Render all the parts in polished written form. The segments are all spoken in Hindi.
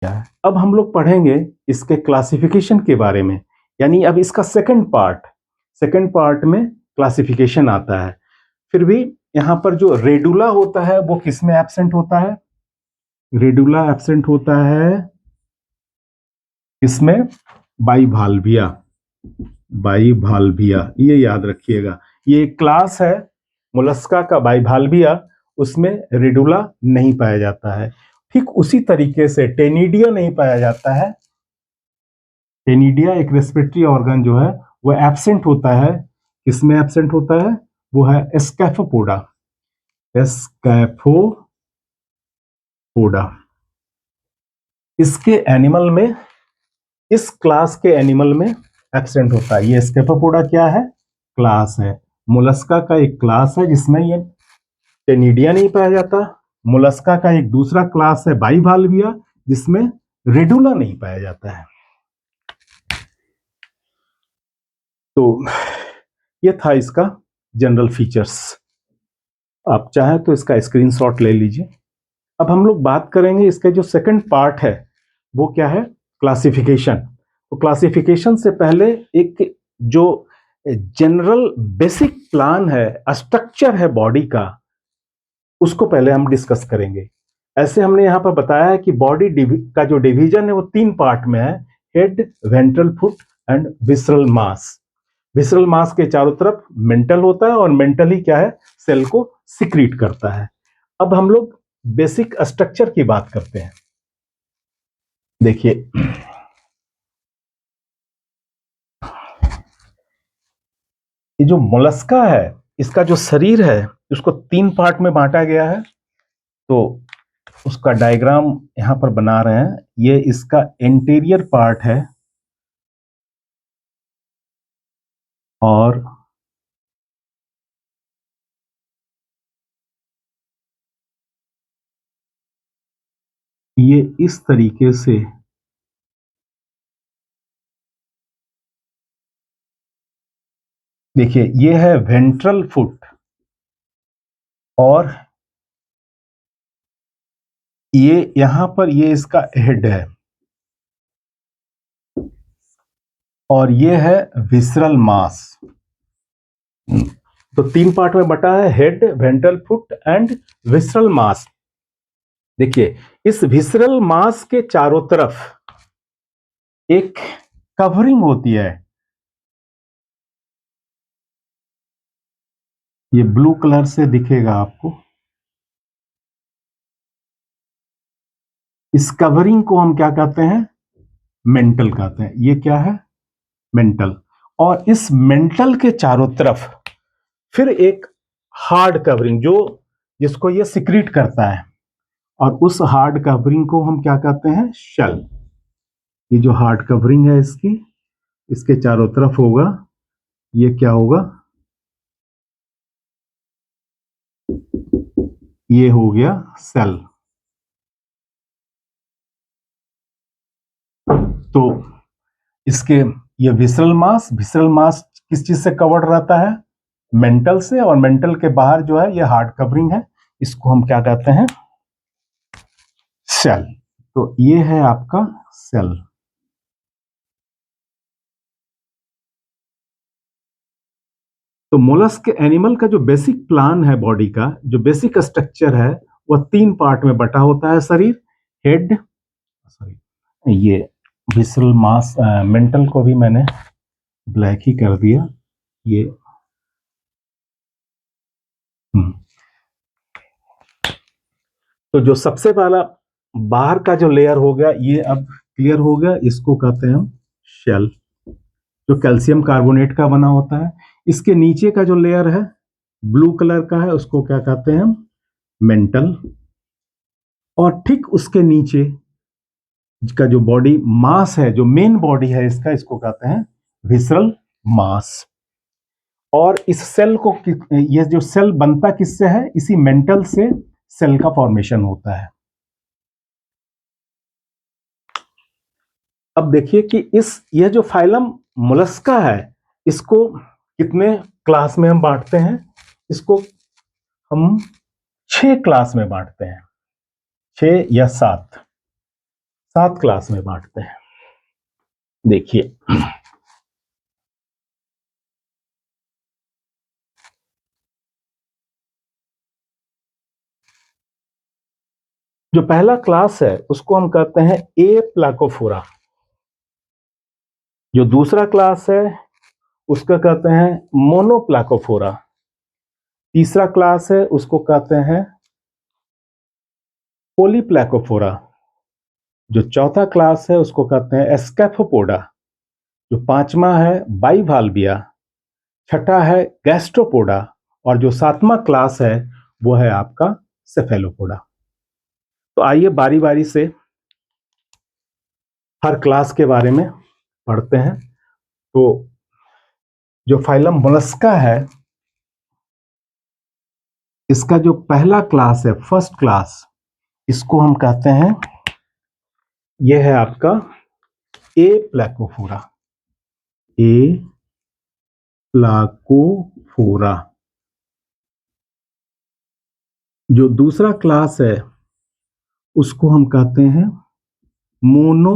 क्या है। अब हम लोग पढ़ेंगे इसके क्लासिफिकेशन के बारे में, यानी अब इसका सेकंड पार्ट में क्लासिफिकेशन आता है। फिर भी यहाँ पर जो रेडुला होता है वो किस में एब्सेंट होता है? रेडुला एब्सेंट होता है इसमें बाइवाल्विया। बाइवाल्विया ये याद रखिएगा, ये एक क्लास है मोलस्का का बाइवाल्विया, उसमें रेडुला नहीं पाया जाता है। ठीक उसी तरीके से टेनिडिया नहीं पाया जाता है। टेनिडिया एक रेस्पिरेटरी ऑर्गन जो है वो एब्सेंट होता है। किसमें एब्सेंट होता है? वो है स्कैफोपोडा। स्कैफोपोडा इसके एनिमल में, इस क्लास के एनिमल में एब्सेंट होता है। ये स्कैफोपोडा क्या है? क्लास है, मोलस्का का एक क्लास है जिसमें ये टेनिडिया नहीं पाया जाता। मोलस्का का एक दूसरा क्लास है बाइवाल्विया जिसमें रेडुला नहीं पाया जाता है। तो ये था इसका जनरल फीचर्स। आप चाहे तो इसका स्क्रीनशॉट ले लीजिए। अब हम लोग बात करेंगे इसका जो सेकंड पार्ट है वो क्या है? क्लासिफिकेशन। तो क्लासिफिकेशन से पहले एक जो जनरल बेसिक प्लान है, स्ट्रक्चर है बॉडी का, उसको पहले हम डिस्कस करेंगे। ऐसे हमने यहाँ पर बताया है कि बॉडी का जो डिवीजन है वो 3 पार्ट में है: head, ventral foot and visceral mass. Visceral mass के चारों तरफ मेंटल होता है और मेंटल ही क्या है? सेल को सिक्रीट करता है। अब हम लोग बेसिक स्ट्रक्चर की बात करते हैं। देखिए, ये जो मोलस्का है इसका जो शरीर है उसको 3 पार्ट में बांटा गया है। तो उसका डायग्राम यहां पर बना रहे हैं। ये इसका इंटीरियर पार्ट है और ये इस तरीके से देखिए, ये है वेंट्रल फुट और ये यहां पर ये इसका हेड है और ये है विसरल मास। तो 3 पार्ट में बटा है: head, ventral foot and visceral mass. देखिए, इस विसरल मास के चारों तरफ एक कवरिंग होती है। ये ब्लू कलर से दिखेगा आपको। इस कवरिंग को हम क्या कहते हैं? मेंटल कहते हैं। ये क्या है? मेंटल। और इस मेंटल के चारों तरफ फिर एक हार्ड कवरिंग जो जिसको ये सिक्रीट करता है, और उस हार्ड कवरिंग को हम क्या कहते हैं? शेल। ये जो हार्ड कवरिंग है इसकी, इसके चारों तरफ होगा, ये क्या होगा? ये हो गया सेल। तो इसके ये विसरल मास किस चीज से कवर्ड रहता है? मेंटल से। और मेंटल के बाहर जो है ये हार्ड कवरिंग है, इसको हम क्या कहते हैं? सेल। तो ये है आपका सेल। तो मोलस्क एनिमल का जो बेसिक प्लान है बॉडी का, जो बेसिक स्ट्रक्चर है, वह 3 पार्ट में बटा होता है शरीर। हेड, सॉरी, ये विसरल मास, मेंटल को भी मैंने ब्लैक ही कर दिया। ये तो जो सबसे पहला बाहर का जो लेयर हो गया ये अब क्लियर हो गया, इसको कहते हैं हम शेल, जो कैल्शियम कार्बोनेट का बना होता है। इसके नीचे का जो लेयर है ब्लू कलर का है, उसको क्या कहते हैं हम? मेंटल। और ठीक उसके नीचे का जो बॉडी मास है, जो मेन बॉडी है इसका, इसको कहते हैं विसरल मास। और इस सेल को, ये जो सेल बनता किससे है? इसी मेंटल से सेल का फॉर्मेशन होता है। अब देखिए कि यह जो फाइलम मोलस्का है, इसको कितने क्लास में हम बांटते हैं? इसको हम 6 क्लास में बांटते हैं, 6 या 7। 7 क्लास में बांटते हैं। देखिए, जो पहला क्लास है उसको हम कहते हैं ए प्लाकोफोरा। जो दूसरा क्लास है उसका कहते हैं मोनोप्लाकोफोरा। तीसरा क्लास है उसको कहते हैं पॉलीप्लाकोफोरा। जो चौथा क्लास है उसको कहते हैं एस्कैफोपोडा। जो पांचवा है बाइवाल्विया। छठा है गैस्ट्रोपोडा। और जो सातवां क्लास है वो है आपका सेफेलोपोडा। तो आइए बारी बारी से हर क्लास के बारे में पढ़ते हैं। तो जो फाइलम मोलस्का है, इसका जो पहला क्लास है, फर्स्ट क्लास, इसको हम कहते हैं, यह है आपका ए प्लाकोफोरा। ए प्लाकोफोरा। जो दूसरा क्लास है उसको हम कहते हैं मोनो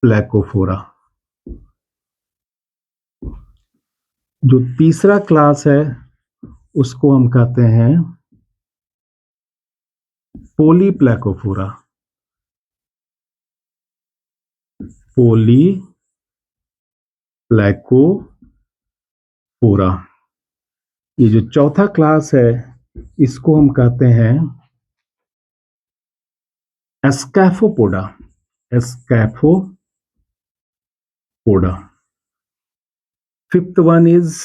प्लाकोफोरा। जो तीसरा क्लास है उसको हम कहते हैं पॉलीप्लाकोफोरा। पॉलीप्लाकोफोरा। ये जो चौथा क्लास है इसको हम कहते हैं Scaphopoda. Scaphopoda. Fifth one is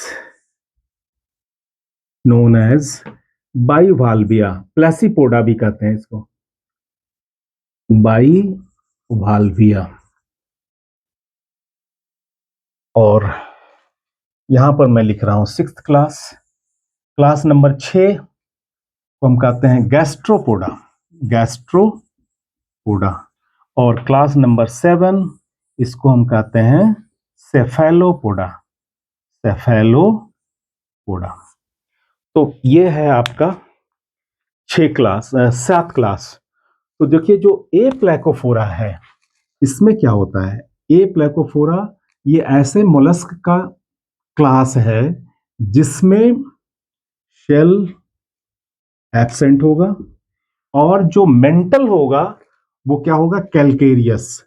known as Bivalvia. Pelecypoda भी कहते हैं इसको, बाइवाल्विया। और यहां पर मैं लिख रहा हूं सिक्स्थ क्लास। क्लास नंबर 6 को हम कहते हैं गैस्ट्रोपोडा। गैस्ट्रोपोडा। और क्लास नंबर 7 इसको हम कहते हैं सेफेलोपोडा। सेफेलोपोडा। तो ये है आपका 7 क्लास। तो देखिए, जो ए प्लाकोफोरा है इसमें क्या होता है। ए प्लाकोफोरा ये ऐसे मोलस्क का क्लास है जिसमें शेल एब्सेंट होगा, और जो मेंटल होगा वो क्या होगा, कैलकेरियस।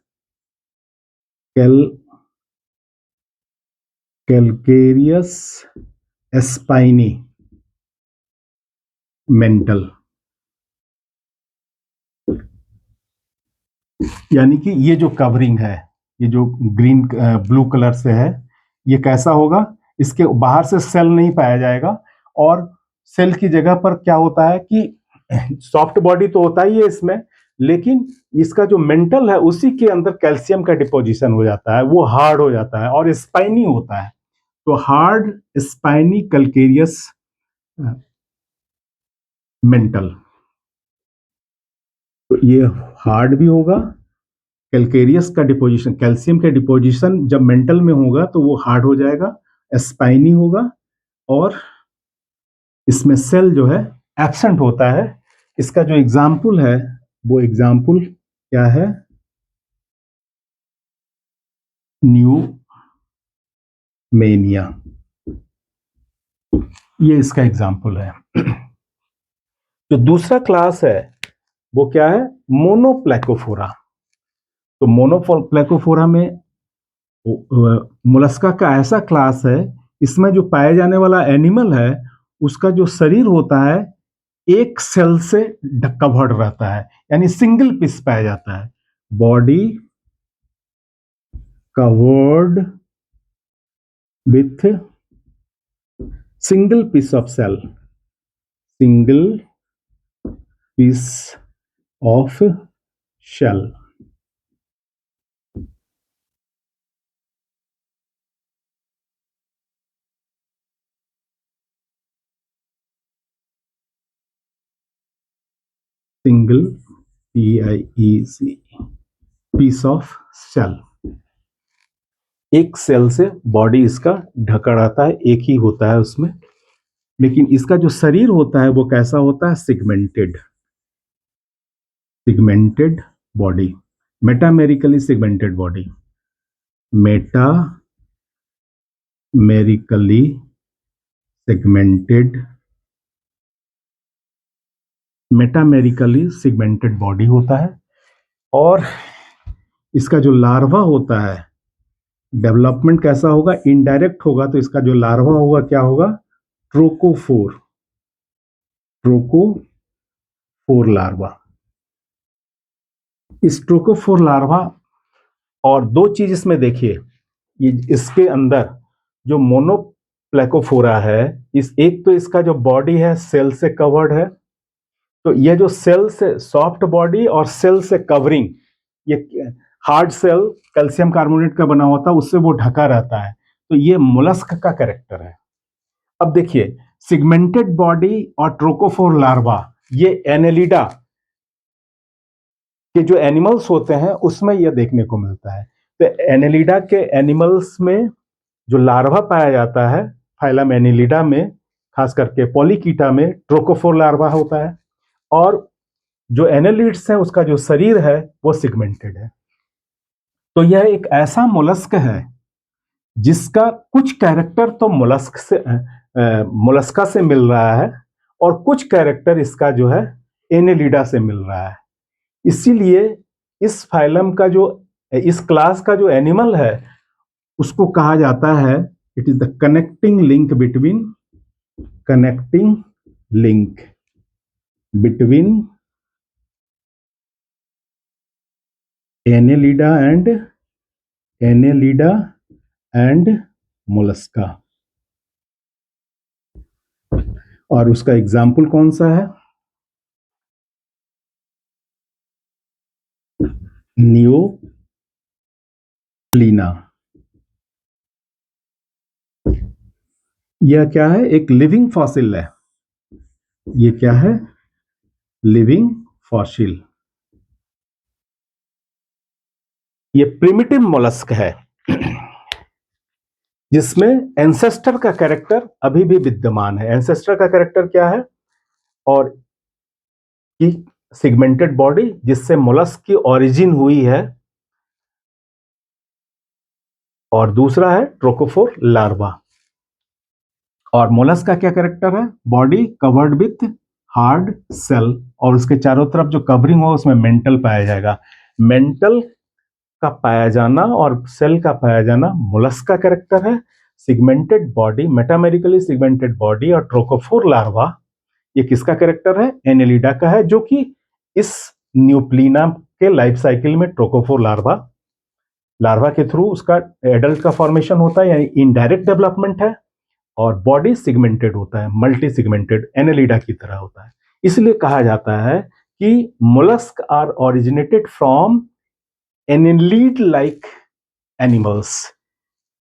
Calcareous spiny mental. यानी कि ये जो कवरिंग है, ये जो ग्रीन ब्लू कलर से है, ये कैसा होगा, इसके बाहर से सेल नहीं पाया जाएगा। और सेल की जगह पर क्या होता है कि सॉफ्ट बॉडी तो होता ही है इसमें, लेकिन इसका जो मेंटल है उसी के अंदर कैल्शियम का डिपोजिशन हो जाता है, वो हार्ड हो जाता है और स्पाइनी होता है। तो हार्ड स्पाइनी कैलकेरियस मेंटल। तो ये हार्ड भी होगा। कैलकेरियस का डिपोजिशन, कैल्शियम का डिपोजिशन जब मेंटल में होगा तो वो हार्ड हो जाएगा, स्पाइनी होगा, और इसमें सेल जो है एब्सेंट होता है। इसका जो एग्जाम्पल है वो एग्जाम्पल क्या है, न्यूमेनिया। ये इसका एग्जाम्पल है। जो दूसरा क्लास है वो क्या है, मोनोप्लाकोफोरा। तो मोनोप्लाकोफोरा में मोलस्का का ऐसा क्लास है, इसमें जो पाया जाने वाला एनिमल है उसका जो शरीर होता है एक सेल से कवर्ड रहता है, यानी सिंगल पीस पाया जाता है। Body covered with single piece of shell. Single piece of shell. Single PIEC piece of shell. एक सेल से बॉडी इसका ढका रहता है, एक ही होता है उसमें, लेकिन इसका जो शरीर होता है वो कैसा होता है, segmented. Segmented body, metamerically segmented body, metamerically segmented body होता है। और इसका जो लार्वा होता है, डेवलपमेंट कैसा होगा, इनडायरेक्ट होगा। तो इसका जो लार्वा होगा क्या होगा, ट्रोकोफोर लार्वा। इस ट्रोकोफोर लार्वा, और दो चीज इसमें देखिए, ये इसके अंदर जो मोनोप्लेकोफोरा है, इस एक तो इसका जो बॉडी है सेल से कवर्ड है। तो ये जो सेल से सॉफ्ट बॉडी और सेल से कवरिंग, ये हार्ड सेल कैल्शियम कार्बोनेट का बना होता है, उससे वो ढका रहता है। तो ये मोलस्क का कैरेक्टर है। अब देखिए, सिगमेंटेड बॉडी और ट्रोकोफोर लार्वा, ये एनेलिडा के जो एनिमल्स होते हैं उसमें यह देखने को मिलता है। तो एनेलिडा के एनिमल्स में जो लार्वा पाया जाता है, फाइलम एनेलिडा में, खास करके पॉलीकीटा में ट्रोकोफोर लार्वा होता है। और जो एनेलिड्स है उसका जो शरीर है वो सिगमेंटेड है। तो यह एक ऐसा मोलस्क है जिसका कुछ कैरेक्टर तो मोलस्का से मिल रहा है, और कुछ कैरेक्टर इसका जो है एनेलिडा से मिल रहा है। इसीलिए इस फाइलम का जो, इस क्लास का जो एनिमल है उसको कहा जाता है, it is the connecting link between Annelida and Mollusca. और उसका एग्जाम्पल कौन सा है, नियोप्लीना। यह क्या है, एक लिविंग फॉसिल है। ये क्या है, लिविंग फॉसिल। ये प्रिमिटिव मोलस्क है जिसमें एंसेस्टर का कैरेक्टर अभी भी विद्यमान है। एंसेस्टर का कैरेक्टर क्या है, और कि सिगमेंटेड बॉडी जिससे मोलस्क की ओरिजिन हुई है, और दूसरा है ट्रोकोफोर लार्वा। और मोलस्क का क्या कैरेक्टर है, body covered with hard shell, और उसके चारों तरफ जो कवरिंग हो उसमें मेंटल पाया जाएगा। मेंटल का पाया जाना और सेल का पाया जाना मोलस्क का कैरेक्टर है। Segmented body, metamerically segmented body और ट्रोकोफोर लार्वा, ये किसका कैरेक्टर है, एनेलिडा का है, जो कि इस न्यूप्लीना के लाइफ साइकिल में ट्रोकोफोर लार्वा के थ्रू उसका एडल्ट का फॉर्मेशन होता है, यानी इनडायरेक्ट डेवलपमेंट है। और बॉडी सिगमेंटेड होता है, मल्टी सिगमेंटेड एनेलिडा की तरह होता है। इसलिए कहा जाता है कि mollusc are originated from annelid like animals,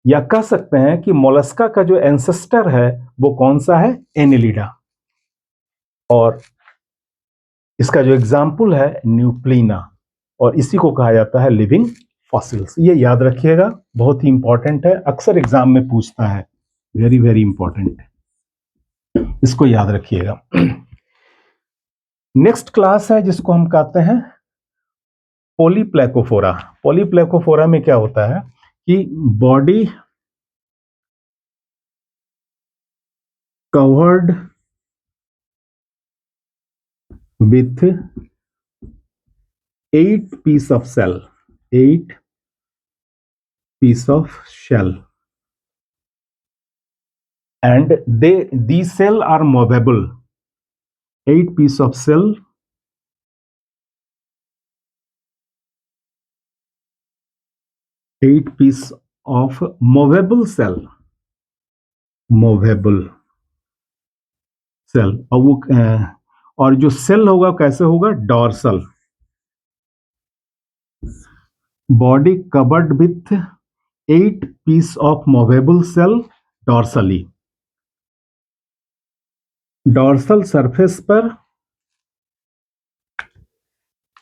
या कह सकते हैं कि मोलस्का का जो एंसेस्टर है वो कौन सा है, एनेलिडा। और इसका जो एग्जाम्पल है न्यूप्लीना, और इसी को कहा जाता है लिविंग फॉसिल्स। ये याद रखिएगा, बहुत ही इंपॉर्टेंट है, अक्सर एग्जाम में पूछता है, वेरी वेरी इंपॉर्टेंट, इसको याद रखिएगा। नेक्स्ट क्लास है जिसको हम कहते हैं पॉलीप्लेकोफोरा। पॉलीप्लेकोफोरा में क्या होता है कि body covered with 8 piece of shell, 8 piece of shell, and these cell are movable. 8 piece of cell, 8 piece of movable cell, और वो और जो सेल होगा कैसे होगा, dorsal. Body covered with 8 piece of movable cell dorsally. Dorsal surface पर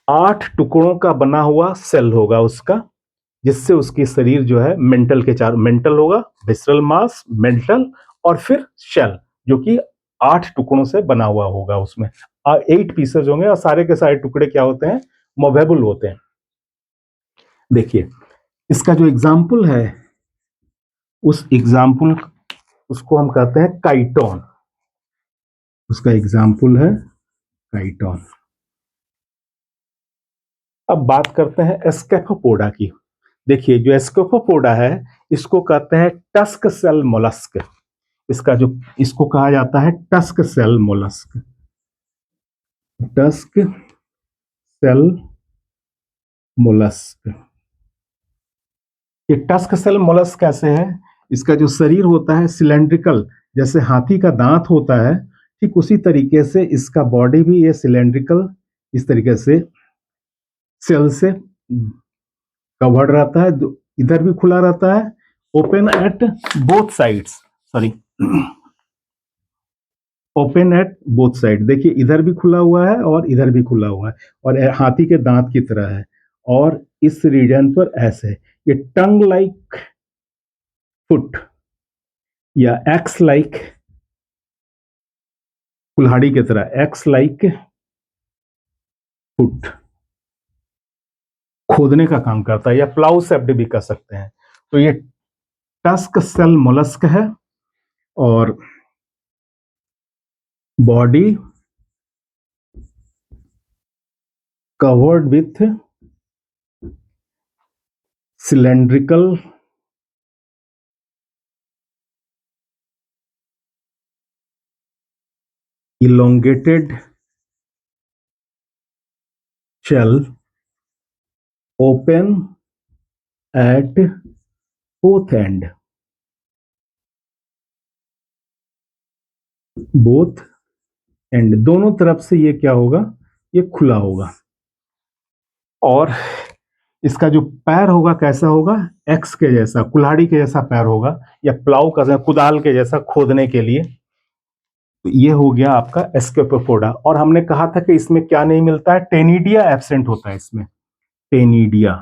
8 टुकड़ों का बना हुआ सेल होगा उसका, जिससे उसकी शरीर जो है मेंटल के चार, मेंटल होगा, विसरल मास, मेंटल, और फिर शेल जो कि 8 टुकड़ों से बना हुआ होगा, उसमें 8 पीसेज होंगे और सारे के सारे टुकड़े क्या होते हैं, मूवेबल होते हैं। देखिए इसका जो एग्जाम्पल है, उस एग्जाम्पल उसको हम कहते हैं काइटोन। उसका एग्जाम्पल है काइटोन। अब बात करते हैं एस्केफोपोडा की। देखिए जो एस्केफोपोडा है, इसको कहते हैं टस्क सेल मोलस्क। इसको कहा जाता है tusk shell mollusc. Tusk shell mollusc. ये टस्क सेल मोलस्क कैसे है? इसका जो शरीर होता है सिलेंड्रिकल, जैसे हाथी का दांत होता है, ठीक उसी तरीके से इसका बॉडी भी ये सिलेंड्रिकल इस तरीके से सेल से कवर्ड रहता है। इधर भी खुला रहता है, open at both sides, sorry open at both side. देखिए इधर भी खुला हुआ है और इधर भी खुला हुआ है, और हाथी के दांत की तरह है। और इस रीजन पर ऐसे ये टंग लाइक फुट या एक्स लाइक, कुल्हाड़ी की तरह एक्स लाइक फुट खोदने का काम करता है, या प्लाउ सेप्ड भी कर सकते हैं। तो ये टस्क सेल मोलस्क है, और body covered with cylindrical elongated shell open at both end, both end दोनों तरफ से ये क्या होगा, ये खुला होगा। और इसका जो पैर होगा कैसा होगा, एक्स के जैसा, कुल्हाड़ी के जैसा पैर होगा, या प्लाऊ का कुदाल के जैसा खोदने के लिए। तो ये हो गया आपका एस्केपोपोडा। और हमने कहा था कि इसमें क्या नहीं मिलता है, टेनिडिया एब्सेंट होता है इसमें, टेनिडिया,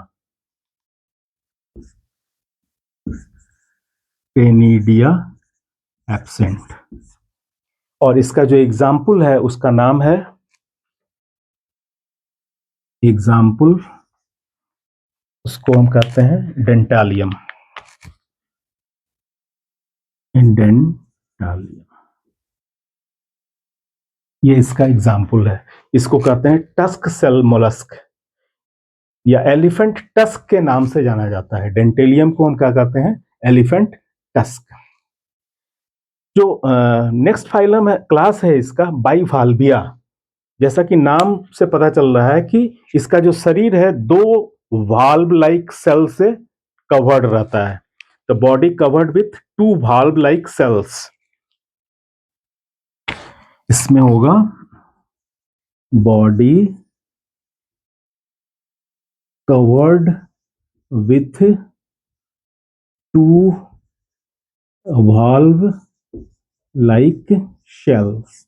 टेनिडिया एब्सेंट। और इसका जो एग्जाम्पल है उसका नाम है, एग्जाम्पल उसको हम कहते हैं डेंटालियम, डेंटालियम। ये इसका एग्जाम्पल है। इसको कहते हैं टस्क सेल मोलस्क, या एलिफेंट टस्क के नाम से जाना जाता है। डेंटेलियम को हम क्या कहते हैं, एलिफेंट टस्क। जो नेक्स्ट फाइलम है, क्लास है इसका बाइफाल्विया। जैसा कि नाम से पता चल रहा है कि इसका जो शरीर है 2 वाल्व लाइक सेल से कवर्ड रहता है। The body covered with 2 valve like shells. इसमें होगा body covered with 2 valve like shells.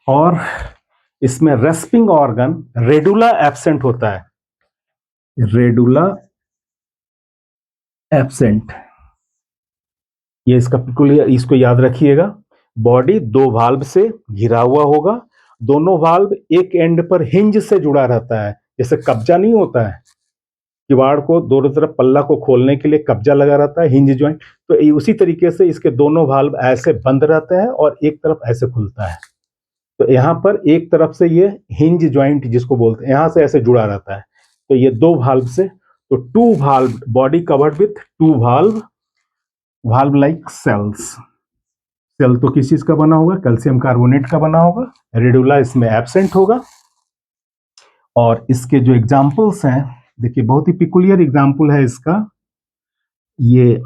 और इसमें रेस्पिंग ऑर्गन रेडुला एब्सेंट होता है, रेडुला एब्सेंट। ये इसका पिकुलियर, इसको याद रखिएगा। बॉडी 2 वाल्व से घिरा हुआ होगा, दोनों वाल्व एक एंड पर हिंज से जुड़ा रहता है। जैसे कब्जा नहीं होता है, किवाड़ को दोनों तरफ पल्ला को खोलने के लिए कब्जा लगा रहता है, हिंज ज्वाइंट। तो उसी तरीके से इसके दोनों वाल्व ऐसे बंद रहते हैं और एक तरफ ऐसे खुलता है। तो यहाँ पर एक तरफ से ये हिंज ज्वाइंट जिसको बोलते हैं, यहाँ से ऐसे जुड़ा रहता है। तो ये 2 वाल्व से, तो 2 valve, body covered with 2 valve like shells. Shell तो किस चीज का बना होगा, कैल्शियम कार्बोनेट का बना होगा। रेडुला इसमें एब्सेंट होगा। और इसके जो एग्जाम्पल्स हैं, देखिए बहुत ही पिकुलियर एग्जाम्पल है इसका। ये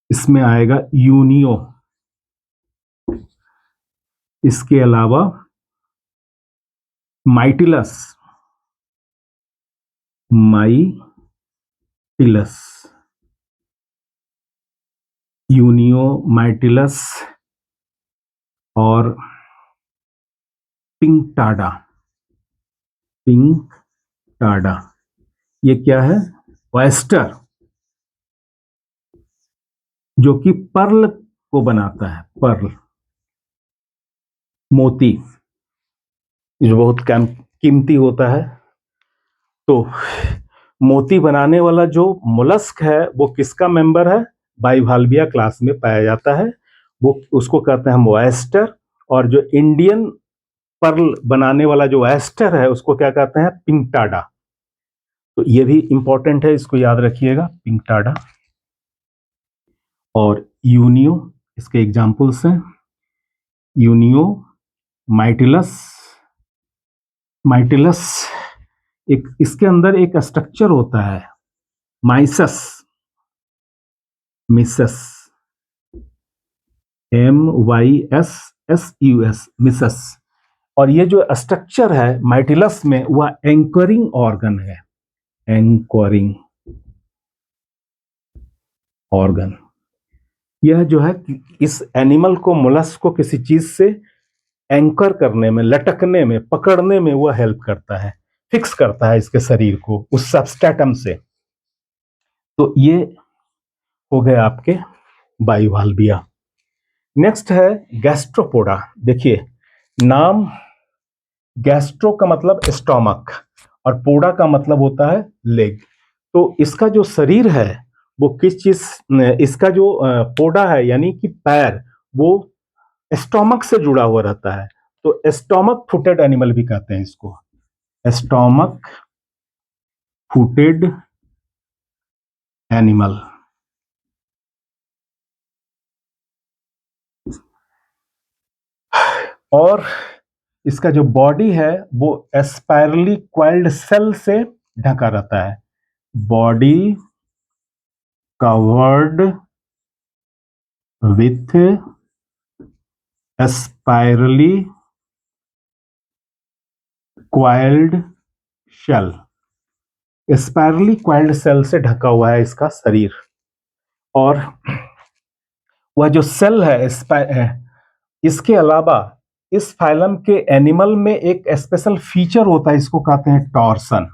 इसमें आएगा यूनियो, इसके अलावा माइटिलस, माइटिलस, यूनियो, माइटिलस और पिंकटाडा, पिंकटाडा। ये क्या है, ऑयस्टर, जो कि पर्ल को बनाता है, पर्ल। मोती जो बहुत कीमती होता है, तो मोती बनाने वाला जो मोलस्क है वो किसका मेंबर है? बाइवाल्विया क्लास में पाया जाता है। वो उसको कहते हैं हम ऑयस्टर। और जो इंडियन पर्ल बनाने वाला जो ऑयस्टर है उसको क्या कहते हैं? पिंकटाडा। तो ये भी इंपॉर्टेंट है, इसको याद रखिएगा, पिंकटाडा। और यूनियो, इसके एग्जांपल्स हैं यूनियो, माइटिलस। माइटिलस एक, इसके अंदर एक स्ट्रक्चर होता है माइसस, मिसस, MYSSUS, मिसस। और ये जो स्ट्रक्चर है माइटिलस में वह एंकरिंग ऑर्गन है, एंकरिंग ऑर्गन। यह जो है इस एनिमल को, मोलस्क को किसी चीज से एंकर करने में, लटकने में, पकड़ने में वह हेल्प करता है, फिक्स करता है इसके शरीर को उस सबस्ट्रेटम से। तो ये हो गए आपके बाइवाल्विया। नेक्स्ट है गैस्ट्रोपोडा। देखिए नाम, गैस्ट्रो का मतलब स्टोमक और पोडा का मतलब होता है लेग। तो इसका जो शरीर है वो किस चीज, इसका जो पोडा है यानी कि पैर, वो स्टोमक से जुड़ा हुआ रहता है। तो स्टोमक फुटेड एनिमल भी कहते हैं इसको, स्टोमक फुटेड एनिमल। और इसका जो बॉडी है वो स्पाइरली क्वाइल्ड सेल से ढका रहता है, body covered with spirally coiled shell. Spirally coiled shell से ढका हुआ है इसका शरीर। और वह जो सेल है, इसके अलावा इस फाइलम के एनिमल में एक स्पेशल फीचर होता है, इसको कहते हैं टॉर्सन।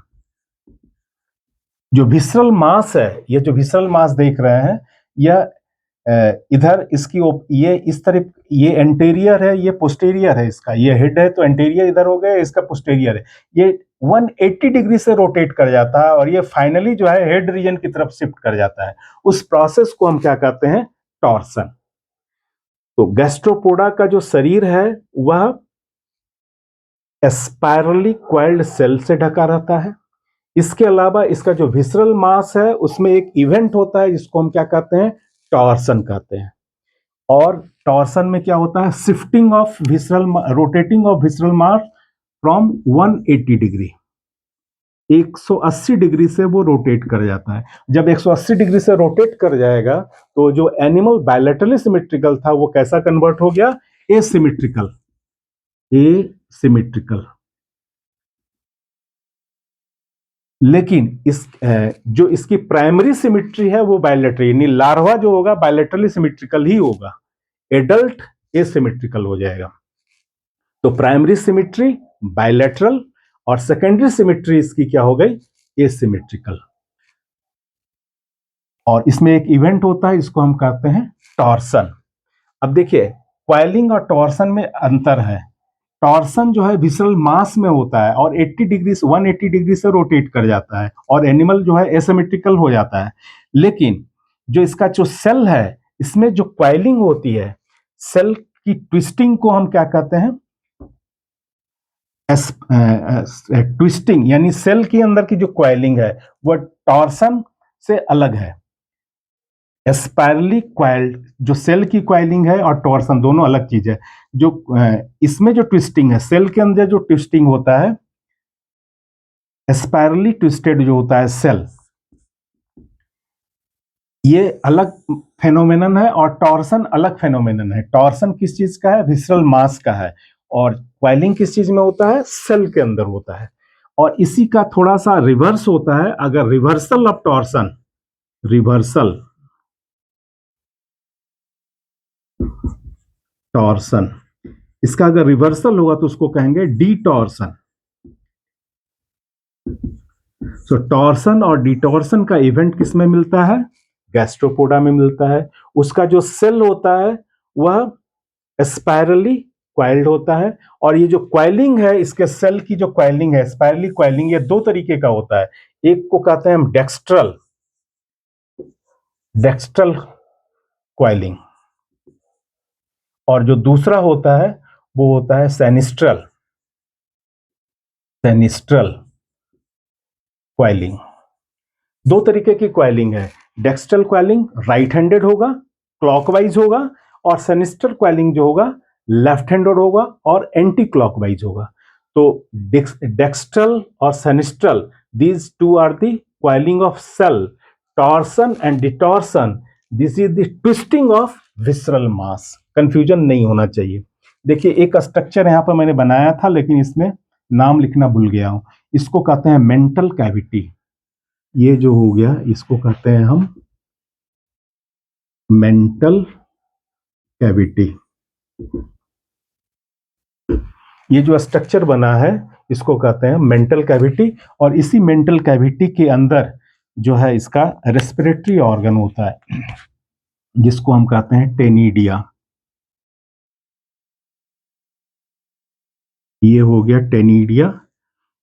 जो विसरल मास है, ये जो विसरल मास देख रहे हैं, यह इधर इसकी ये इस तरह, ये एंटेरियर है, ये पोस्टेरियर है। इसका ये हेड है तो एंटेरियर इधर हो गया, इसका पोस्टेरियर है। ये 180 डिग्री से रोटेट कर जाता है और ये फाइनली जो है हेड रीजन की तरफ शिफ्ट कर जाता है। उस प्रोसेस को हम क्या कहते हैं? टॉर्सन। तो गैस्ट्रोपोडा का जो शरीर है वह स्पाइरली क्वाइल्ड सेल से ढका रहता है। इसके अलावा इसका जो विसरल मास है उसमें एक इवेंट होता है जिसको हम क्या कहते हैं? टॉर्सन कहते हैं। और टॉर्सन में क्या होता है? Shifting of visceral, rotating of visceral mass from 180 degree, 180 degree से वो रोटेट कर जाता है। जब 180 डिग्री से रोटेट कर जाएगा तो जो एनिमल बायलैटरली सिमेट्रिकल था वो कैसा कन्वर्ट हो गया? Asymmetrical, asymmetrical. लेकिन इस जो इसकी प्राइमरी सिमेट्री है वो बायलैटरल, यानी लार्वा जो होगा बायलैटरली सिमेट्रिकल ही होगा, एडल्ट एसिमेट्रिकल हो जाएगा। तो प्राइमरी सिमेट्री बायलैटरल और सेकेंडरी सिमेट्री इसकी क्या हो गई? एसिमेट्रिकल। और इसमें एक इवेंट होता है, इसको हम कहते हैं टॉर्सन। अब देखिए क्वाइलिंग और टॉर्सन में अंतर है। टॉर्सन जो है विसरल मास में होता है और 80 डिग्री से 180 डिग्री से रोटेट कर जाता है और एनिमल जो है एसिमेट्रिकल हो जाता है। लेकिन जो इसका जो सेल है इसमें जो क्वाइलिंग होती है, सेल की ट्विस्टिंग को हम क्या कहते हैं? ट्विस्टिंग, यानी सेल के अंदर की जो क्वाइलिंग है वह टॉर्सन से अलग है। स्पाइरली क्वाइल्ड जो सेल की क्वाइलिंग है और टॉर्सन दोनों अलग चीज है। जो इसमें जो ट्विस्टिंग है, सेल के अंदर जो ट्विस्टिंग होता है, स्पाइरली ट्विस्टेड जो होता है सेल, ये अलग फेनोमेनन है और टॉर्सन अलग फेनोमेनन है। टॉर्सन किस चीज का है? विसरल मास का है। और क्वाइलिंग किस चीज में होता है? सेल के अंदर होता है। और इसी का थोड़ा सा रिवर्स होता है। अगर reversal of torsion, reversal torsion, इसका अगर रिवर्सल होगा तो उसको कहेंगे डिटॉर्सन। सो टॉर्सन और डिटॉर्सन का इवेंट किस में मिलता है? गैस्ट्रोपोडा में मिलता है। उसका जो सेल होता है वह स्पाइरली क्वाइल्ड होता है। और ये जो क्वाइलिंग है, इसके सेल की जो क्वाइलिंग है, स्पाइरली क्वाइलिंग, ये दो तरीके का होता है। एक को कहते हैं हम डेक्स्ट्रल क्वाइलिंग, और जो दूसरा होता है वो होता है सेनिस्ट्रल क्वाइलिंग। दो तरीके की क्वाइलिंग है। डेक्स्ट्रल क्वाइलिंग राइट हैंडेड होगा, क्लॉकवाइज होगा, और सेनिस्ट्रल क्वाइलिंग जो होगा लेफ्ट हैंडेड होगा और एंटी क्लॉकवाइज होगा। तो डेक्स्ट्रल और sinistral, these two are the coiling of shell. Torsion and detorsion, this is the twisting of visceral mass. Confusion नहीं होना चाहिए। देखिए, एक स्ट्रक्चर यहां पर मैंने बनाया था, लेकिन इसमें नाम लिखना भूल गया हूं। इसको कहते हैं मेंटल कैविटी। ये जो हो गया, इसको कहते हैं हम मेंटल कैविटी। ये जो स्ट्रक्चर बना है, इसको कहते हैं मेंटल कैविटी। और इसी मेंटल कैविटी के अंदर जो है इसका रेस्पिरेटरी ऑर्गन होता है, जिसको हम कहते हैं टेनिडिया। ये हो गया टेनिडिया।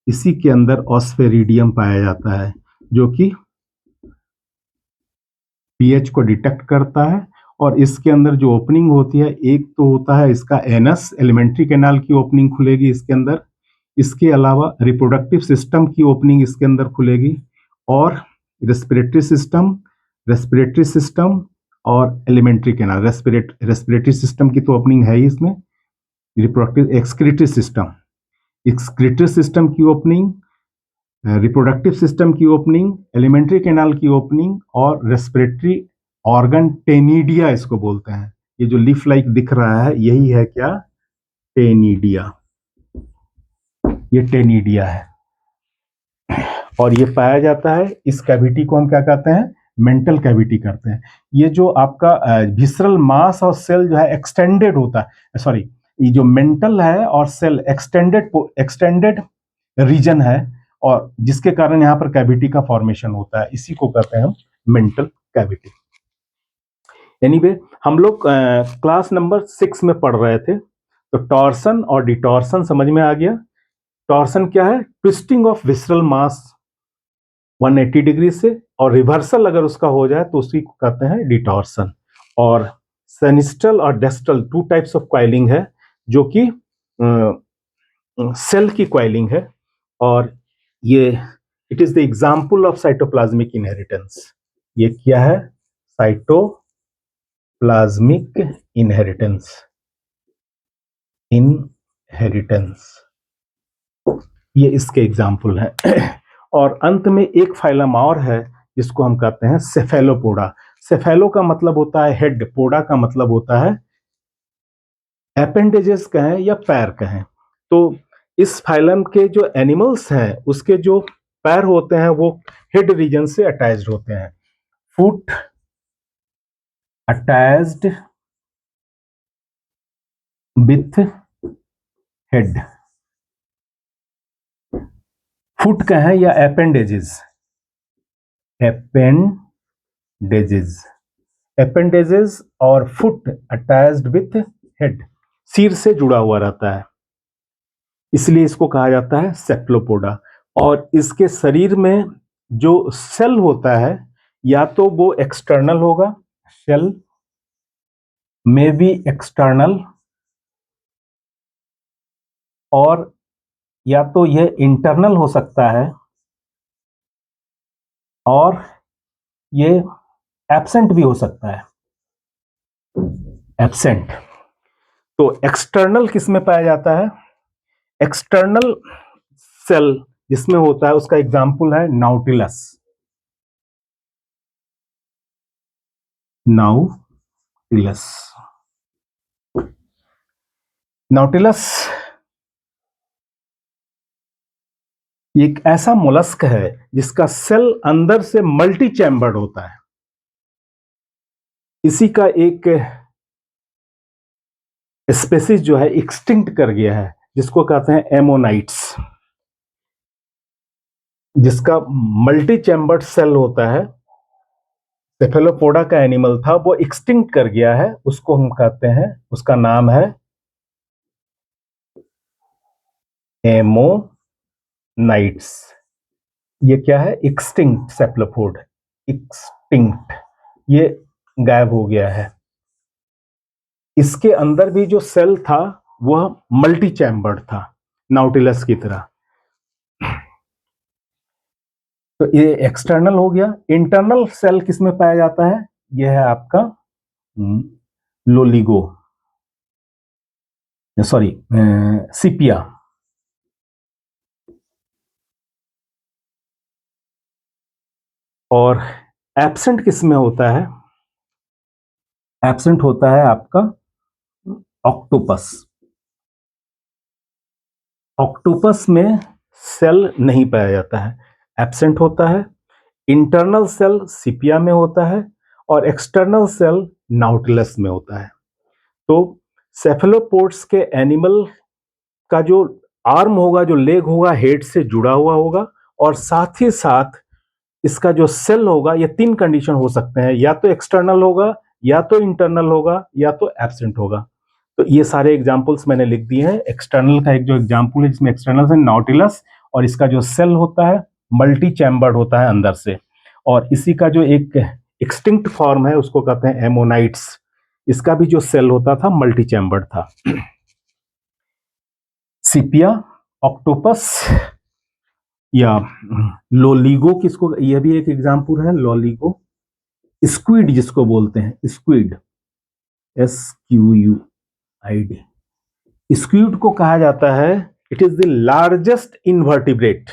इसी के अंदर ऑस्फेरिडियम पाया जाता है, जो कि पीएच को डिटेक्ट करता है। और इसके अंदर जो ओपनिंग होती है, एक तो होता है इसका एनस, एलिमेंट्री कैनाल की ओपनिंग खुलेगी इसके अंदर। इसके अलावा रिप्रोडक्टिव सिस्टम की ओपनिंग इसके अंदर खुलेगी, और रेस्पिरेटरी सिस्टम और एलिमेंट्री कैनाल। रेस्पिरेटरी सिस्टम की तो ओपनिंग है ही इसमें। रिप्रोडक्टिव एक्सक्रीटरी सिस्टम की ओपनिंग, रिप्रोडक्टिव सिस्टम की ओपनिंग, एलिमेंट्री कैनाल की ओपनिंग, और रेस्पिरेटरी ऑर्गन टेनिडिया इसको बोलते हैं। ये जो लीफ लाइक दिख रहा है, यही है क्या? टेनिडिया। ये टेनिडिया है, और ये पाया जाता है। इस कैविटी को हम क्या कहते हैं? मेंटल कैविटी करते हैं। ये जो आपका विसरल मास और सेल जो है एक्सटेंडेड होता है, सॉरी, ये जो मेंटल है और सेल एक्सटेंडेड रीजन है, और जिसके कारण यहाँ पर कैविटी का फॉर्मेशन होता है, इसी को कहते हैं हम मेंटल कैविटी। एनीवे, हम लोग क्लास नंबर 6 में पढ़ रहे थे, तो टॉर्सन और डिटॉर्सन समझ में आ गया। टॉर्सन क्या है? Twisting of visceral mass 180 degree से, और रिवर्सल अगर उसका हो जाए तो उसी को कहते हैं डिटॉर्सन। और सेनिस्ट्रल और डेस्ट्रल, टू टाइप्स ऑफ क्वाइलिंग है, जो कि सेल की क्वाइलिंग है। और ये it is the example of cytoplasmic inheritance. ये क्या है? साइटोप्लाज्मिक इनहेरिटेंस, ये इसके एग्जाम्पल है। और अंत में एक फाइलम और है, जिसको हम कहते हैं सेफेलोपोडा। सेफेलो का मतलब होता है हेड, पोडा का मतलब होता है एपेंडेजेस कहें या पैर कहें। तो इस फाइलम के जो एनिमल्स हैं, उसके जो पैर होते हैं वो हेड रीजन से अटैच्ड होते हैं। Foot attached with head. Foot कहें या एपेंडेजेस और फुट अटैच्ड विथ हेड, सिर से जुड़ा हुआ रहता है, इसलिए इसको कहा जाता है सेफलोपोडा। और इसके शरीर में जो सेल होता है, या तो वो एक्सटर्नल होगा, सेल में बी एक्सटर्नल, और या तो यह इंटरनल हो सकता है, और ये एब्सेंट भी हो सकता है। एब्सेंट। तो एक्सटर्नल किस में पाया जाता है? एक्सटर्नल सेल जिसमें होता है, उसका एग्जाम्पल है नाउटिलस। नाउटिलस एक ऐसा मोलस्क है जिसका सेल अंदर से मल्टी चैम्बर्ड होता है। इसी का एक स्पेसीज जो है एक्सटिंक्ट कर गया है, जिसको कहते हैं एमोनाइट्स, जिसका मल्टी चैम्बर्ड सेल होता है। सेफेलोपोडा का एनिमल था, वो एक्सटिंक्ट कर गया है, उसको हम कहते हैं, उसका नाम है एमोनाइट्स। ये क्या है? एक्सटिंक्ट सेफलोपोड, एक्सटिंक्ट, ये गायब हो गया है। इसके अंदर भी जो सेल था वह मल्टी चैम्बर्ड था, नाउटिलस की तरह। तो ये एक्सटर्नल हो गया। इंटरनल सेल किसमें पाया जाता है? यह है आपका लोलिगो, सॉरी, सिपिया। और एब्सेंट किसमें होता है? एब्सेंट होता है आपका ऑक्टोपस। ऑक्टोपस में सेल नहीं पाया जाता है, एब्सेंट होता है। इंटरनल सेल सिपिया में होता है और एक्सटर्नल सेल नाउटिलस में होता है। तो सेफेलोपोड्स के एनिमल का जो आर्म होगा, जो लेग होगा, हेड से जुड़ा हुआ होगा, और साथ ही साथ इसका जो सेल होगा, ये तीन कंडीशन हो सकते हैं, या तो एक्सटर्नल होगा, या तो इंटरनल होगा, या तो एब्सेंट होगा। तो ये सारे एग्जांपल्स मैंने लिख दिए हैं। एक्सटर्नल का एक जो एग्जांपल है जिसमें एक्सटर्नल से नाउटिलस, और इसका जो सेल होता है मल्टी चैम्बर्ड होता है अंदर से, और इसी का जो एक एक्सटिंक्ट फॉर्म है उसको कहते हैं एमोनाइट्स। इसका भी जो सेल होता था मल्टी चैम्बर्ड था। सिपिया, ऑक्टोपस या लोलिगो, किसको, यह भी एक एग्जांपल है लोलिगो। स्क्विड जिसको बोलते हैं, स्क्विड, SQUID, स्क्विड को कहा जाता है it is the largest invertebrate.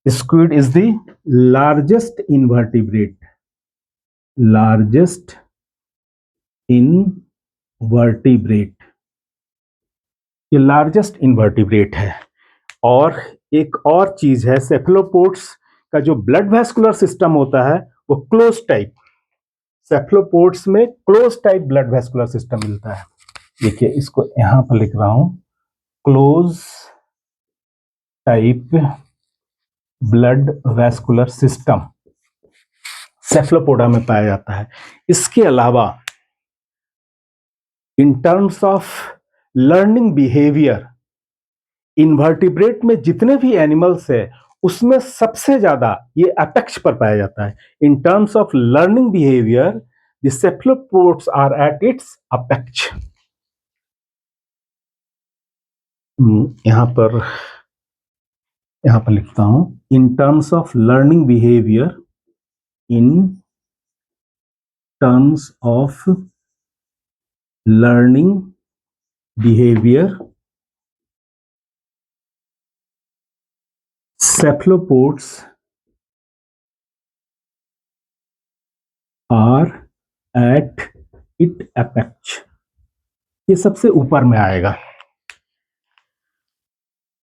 Squid is the largest invertebrate, largest invertebrate, ये लार्जेस्ट इनवर्टिब्रेट है। और एक और चीज है, सेफलोपोड्स का जो ब्लड वेस्कुलर सिस्टम होता है वो क्लोज टाइप, सेफलोपोड्स में close type blood vascular system मिलता है। देखिए इसको यहां पर लिख रहा हूं, close type blood vascular system Cephalopoda में पाया जाता है। इसके अलावा in terms of learning behaviour, invertebrate में जितने भी एनिमल्स है उसमें सबसे ज्यादा ये अपेक्स पर पाया जाता है। In terms of learning behaviour the cephalopods are at its apex. यहां पर लिखता हूं, in terms of learning behaviour, in terms of learning behaviour cephalopods are at it apex, ये सबसे ऊपर में आएगा।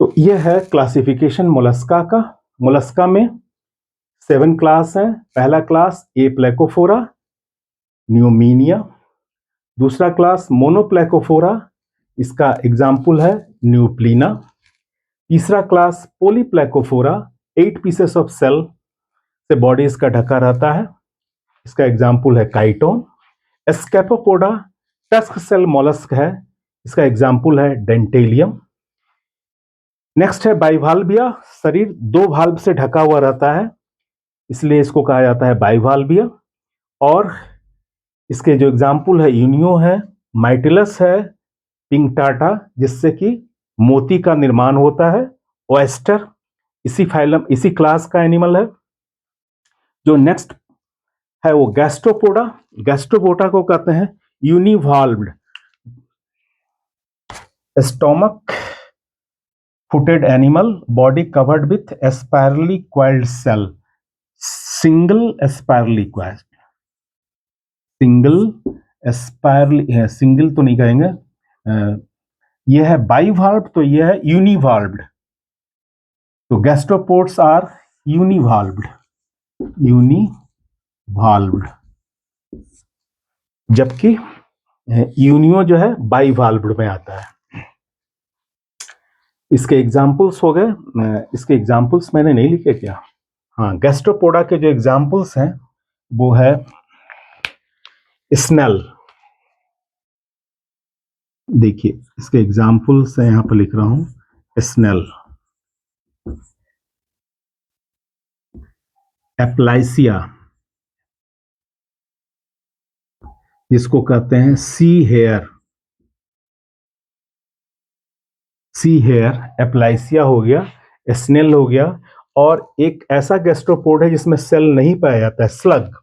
तो यह है क्लासिफिकेशन मोलस्का का। मोलस्का में 7 क्लास है। पहला क्लास ए प्लेकोफोरा, न्यूमीनिया। दूसरा क्लास मोनोप्लेकोफोरा, इसका एग्जाम्पल है न्यूप्लीना। तीसरा क्लास पोलीप्लेकोफोरा, 8 पीसेस ऑफ सेल से बॉडी इसका ढका रहता है, इसका एग्जाम्पल है काइटोन। एस्केपोपोडा टस्क सेल मोलस्क है, इसका एग्जाम्पल है डेंटेलियम। नेक्स्ट है बाइवाल्विया, शरीर 2 भाल्व से ढका हुआ रहता है इसलिए इसको कहा जाता है बाइवाल्विया। और इसके जो एग्जाम्पल है यूनियो है, माइटिलस है, पिंकटाटा जिससे कि मोती का निर्माण होता है, ओएस्टर इसी फाइलम इसी क्लास का एनिमल है। जो नेक्स्ट है वो गैस्ट्रोपोडा, गैस्ट्रोपोडा को कहते हैं univalved stomach footed animal, body covered with spirally coiled shell, single spirally coiled, single spirally, single तो नहीं कहेंगे, यह है बाइवाल्व्ड, तो यह है यूनिवाल्व्ड। तो गैस्ट्रोपोड्स आर यूनिवाल्व्ड, यूनिवाल्व्ड, जबकि यूनियो जो है बाइवाल्व्ड में आता है। इसके एग्जाम्पल्स हो गए, इसके एग्जाम्पल्स मैंने नहीं लिखे क्या? हाँ, गैस्ट्रोपोडा के जो एग्जाम्पल्स हैं वो है स्नेल। देखिए इसके एग्जाम्पल्स है, यहां पर लिख रहा हूं, स्नेल, एप्लाइसिया जिसको कहते हैं सी हेयर, एप्लाइसिया हो गया, स्नेल हो गया, और एक ऐसा गैस्ट्रोपोड है जिसमें सेल नहीं पाया जाता है, स्लग,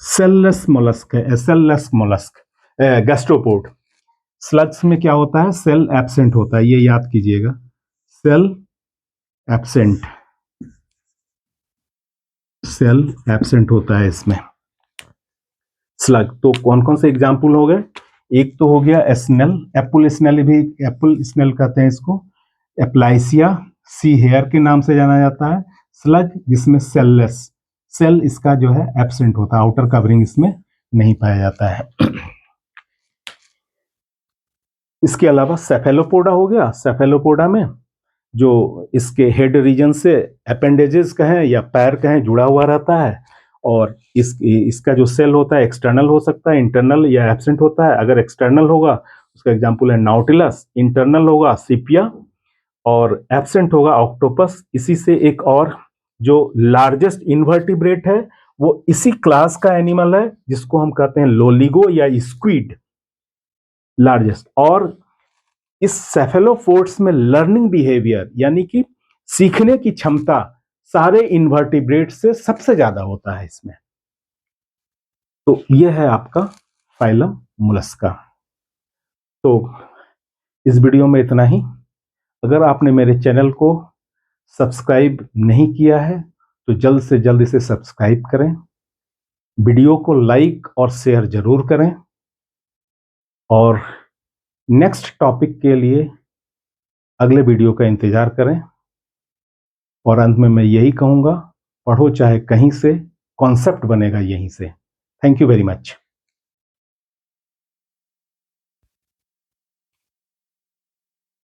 सेललेस मोलस्क है, सेललेस मोलस्क गैस्ट्रोपोड। स्लग्स में क्या होता है, सेल एब्सेंट होता है, ये याद कीजिएगा, सेल एब्सेंट, सेल एब्सेंट होता है इसमें स्लग। तो कौन कौन से एग्जाम्पल हो गए, एक तो हो गया स्नेल, एप्पल स्नेल भी, एप्पल स्नेल कहते हैं इसको, एप्लाइसिया सी हेयर के नाम से जाना जाता है, स्लग जिसमें सेललेस, सेल इसका जो है एब्सेंट होता है, आउटर कवरिंग इसमें नहीं पाया जाता है। इसके अलावा सेफेलोपोडा हो गया, सेफेलोपोडा में जो इसके हेड रीजन से अपेंडेजेस कहें या पैर कहें जुड़ा हुआ रहता है, और इसका जो सेल होता है एक्सटर्नल हो सकता है, इंटरनल या एब्सेंट होता है। अगर एक्सटर्नल होगा उसका एग्जांपल है नाउटिलस, इंटरनल होगा सिपिया, और एब्सेंट होगा ऑक्टोपस। इसी से एक और जो लार्जेस्ट इन्वर्टिब्रेट है वो इसी क्लास का एनिमल है जिसको हम कहते हैं लोलिगो या स्क्विड, लार्जेस्ट। और इस सेफेलोपोड्स में लर्निंग बिहेवियर यानी कि सीखने की क्षमता सारे इन्वर्टिब्रेट से सबसे ज्यादा होता है इसमें। तो यह है आपका फाइलम मोलस्का। तो इस वीडियो में इतना ही। अगर आपने मेरे चैनल को सब्सक्राइब नहीं किया है तो जल्द से जल्द इसे सब्सक्राइब करें, वीडियो को लाइक और शेयर जरूर करें, और नेक्स्ट टॉपिक के लिए अगले वीडियो का इंतजार करें। और अंत में मैं यही कहूँगा, पढ़ो चाहे कहीं से, कॉन्सेप्ट बनेगा यहीं से। Thank you very much.